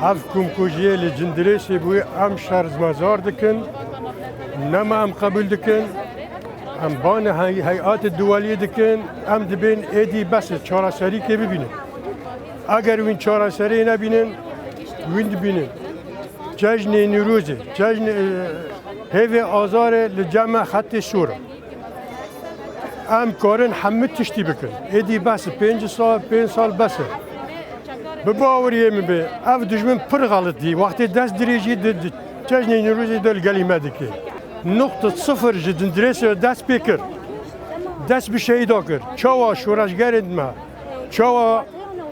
هف کمکوژیه لجندریسی بوی ام شرز مزار دکن نما ام قبول دکن ام بان هیئات دوالی دکن ام دبین ایدی بس چهار سری که ببینن اگر وین چهار سری نبینن وین ببینن جشن نوروزی جشن هیوی آزار لجمع خط شورا ام کارن همه تشتی بکن ایدی بس 5 سال بس بباوریه می به اف دشمن پر غلط دی وقتی دست دریجی جشن نوروزی دل گلیمه دکی نقطه صفر جدن درسی دست بکر دست به شهیدا کرد چاوا شورشگر ادما چاوا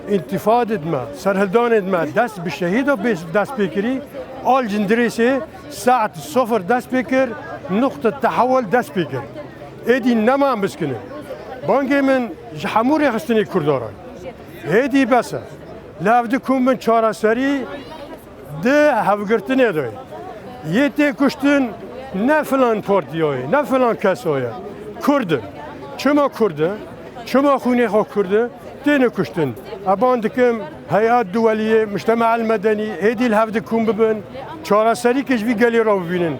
انتفاض ادما سرهلدان ادما دست به شهیدا دست بکری آل جندریسی ساعت صفر دست بکر نقطه تحول دست بکر ایدی نمان بسکنه بانگی من جحموری خستنی کرداران ایدی بسه لابد کن من چهار سری ده هفگرتنه دوی یه تی کشتن نه فلان پارتیایی نه فلان کسایی کرد چما کرده چما خونه ها کرده دینه کشتن ابان دکم هیئات دولیه مجتمع المدنی هدی الهفت کن ببین چهار سری کشوی گلی را ببینن